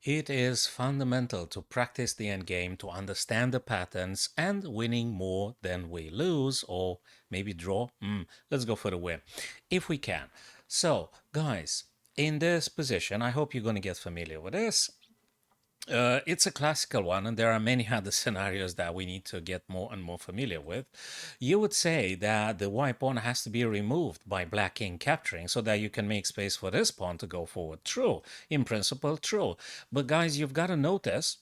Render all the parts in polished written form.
It is fundamental to practice the endgame to understand the patterns and winning more than we lose or maybe draw. Let's go for the win if we can. So, guys, in this position, I hope you're going to get familiar with this. It's a classical one, and there are many other scenarios that we need to get more and more familiar with. You would say that the white pawn has to be removed by black king capturing so that you can make space for this pawn to go forward. True. In principle, true. But guys, you've got to notice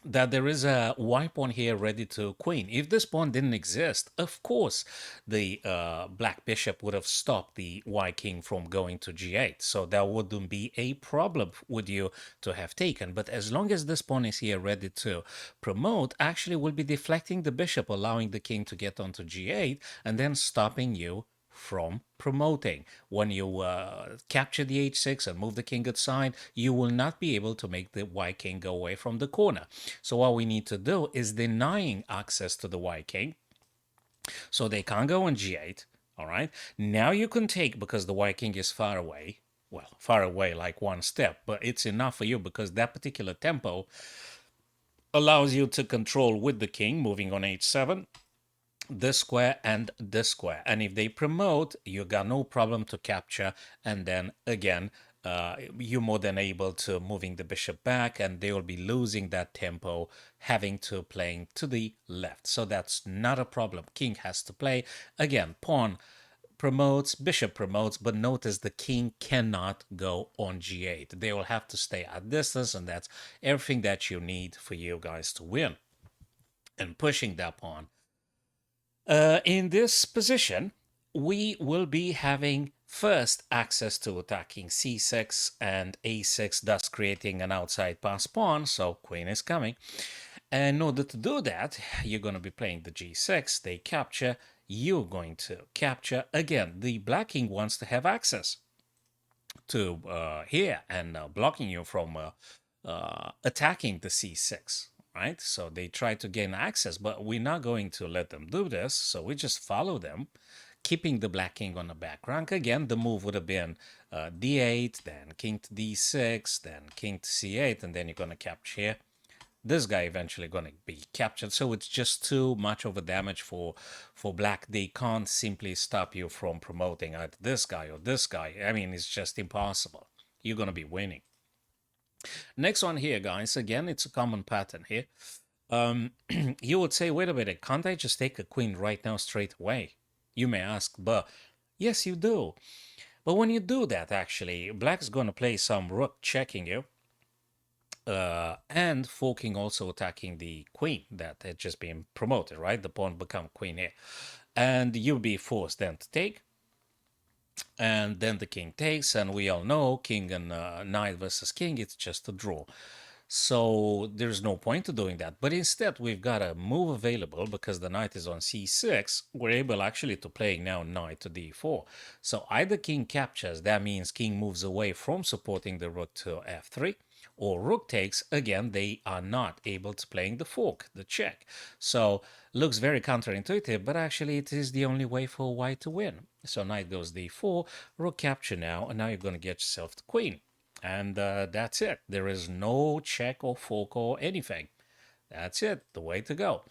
that there is a white pawn here ready to queen. If this pawn didn't exist, of course, the black bishop would have stopped the white king from going to g8. So that wouldn't be a problem with you to have taken. But as long as this pawn is here ready to promote, actually will be deflecting the bishop, allowing the king to get onto g8 and then stopping you from promoting. When you capture the h6 and move the king aside, you will not be able to make the white king go away from the corner. So what we need to do is denying access to the white king, so they can't go on g8. All right. Now you can take, because the white king is far away. Well, far away like one step, but it's enough for you because that particular tempo allows you to control with the king moving on h7 this square and this square. And if they promote, you got no problem to capture. And then again, you're more than able to moving the bishop back, and they will be losing that tempo, having to playing to the left. So that's not a problem. King has to play. Again, pawn promotes, bishop promotes, but notice the king cannot go on g8. They will have to stay at distance, and that's everything that you need for you guys to win. And pushing that pawn in this position, we will be having first access to attacking c6 and a6, thus creating an outside pass pawn, so queen is coming. And in order to do that, you're going to be playing the g6, they capture, you're going to capture. Again, the black king wants to have access to here and blocking you from attacking the c6, right? So they try to gain access, but we're not going to let them do this. So we just follow them, keeping the black king on the back rank. Again, the move would have been d8, then king to d6, then king to c8, and then you're going to capture here. This guy eventually going to be captured, so it's just too much of a damage for black. They can't simply stop you from promoting either this guy or this guy. I mean, it's just impossible. You're going to be winning. Next one here, guys. Again, it's a common pattern here. You would say, wait a minute, can't I just take a queen right now straight away? You may ask, but yes, you do. But when you do that, actually, black's going to play some rook checking you, and forking also attacking the queen that had just been promoted, right? The pawn become queen here. And you'll be forced then to take. And then the king takes, and we all know king and knight versus king, it's just a draw. So there's no point to doing that. But instead, we've got a move available because the knight is on c6. We're able actually to play now knight to d4. So either king captures, that means king moves away from supporting the rook to f3, or rook takes, again, they are not able to playing the fork, the check. So looks very counterintuitive, but actually it is the only way for white to win. So knight goes d4, rook capture now, and now you're going to get yourself the queen. And that's it. There is no check or fork or anything. That's it, the way to go.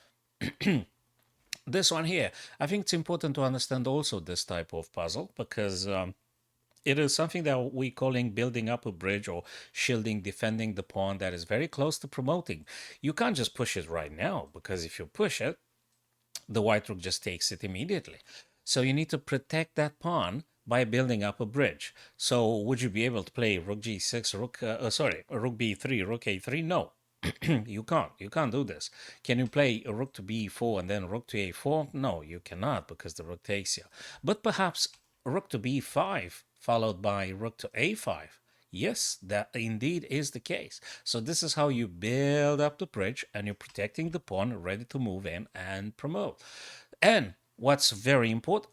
This one here, I think it's important to understand also this type of puzzle because it is something that we calling building up a bridge or shielding, defending the pawn that is very close to promoting. You can't just push it right now because if you push it, the white rook just takes it immediately. So you need to protect that pawn by building up a bridge. So would you be able to play rook g6, rook b3, rook a3? No, you can't. You can't do this. Can you play a rook to b4 and then rook to a4? No, you cannot because the rook takes you. But perhaps rook to b5 followed by rook to a5. Yes, that indeed is the case. So this is how you build up the bridge and you're protecting the pawn ready to move in and promote. And what's very important,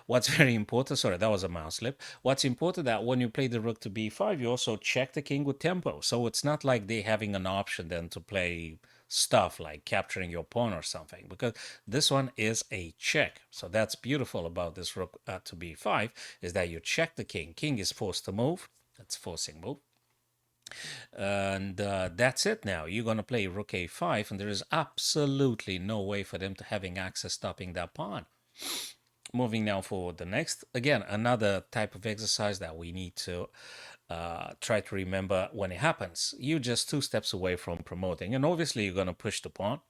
what's very important, sorry, that was a mouse slip. What's important that when you play the rook to b5, you also check the king with tempo. So it's not like they having an option then to play stuff like capturing your pawn or something, because this one is a check. So that's beautiful about this rook to b5 is that you check the king. King is forced to move. That's forcing move. And that's it now. You're going to play rook a5, and there is absolutely no way for them to having access stopping that pawn. Moving now forward, the next, again, another type of exercise that we need to try to remember when it happens. You're just two steps away from promoting, and obviously you're going to push the pawn,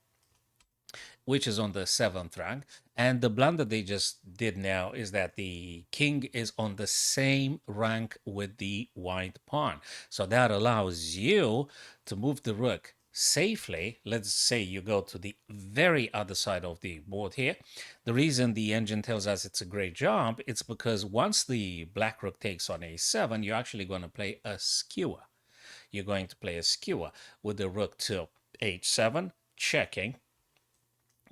which is on the seventh rank. And the blunder they just did now is that the king is on the same rank with the white pawn. So that allows you to move the rook safely. Let's say you go to the very other side of the board here. The reason the engine tells us it's a great job, it's because once the black rook takes on a7, you're actually going to play a skewer. You're going to play a skewer with the rook to h7, checking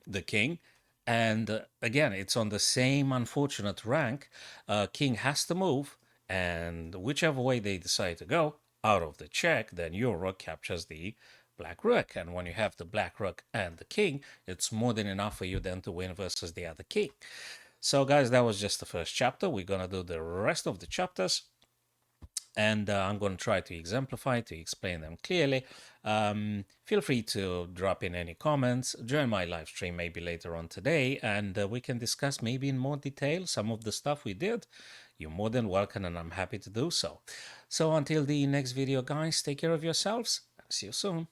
the king. And again, it's on the same unfortunate rank. King has to move, and whichever way they decide to go out of the check, then your rook captures the black rook. And when you have the black rook and the king, it's more than enough for you then to win versus the other king. So, guys, that was just the first chapter. We're going to do the rest of the chapters, and I'm going to try to exemplify, to explain them clearly. Feel free to drop in any comments, join my live stream maybe later on today, and we can discuss maybe in more detail some of the stuff we did. You're more than welcome, and I'm happy to do so. So until the next video, guys, take care of yourselves, and see you soon.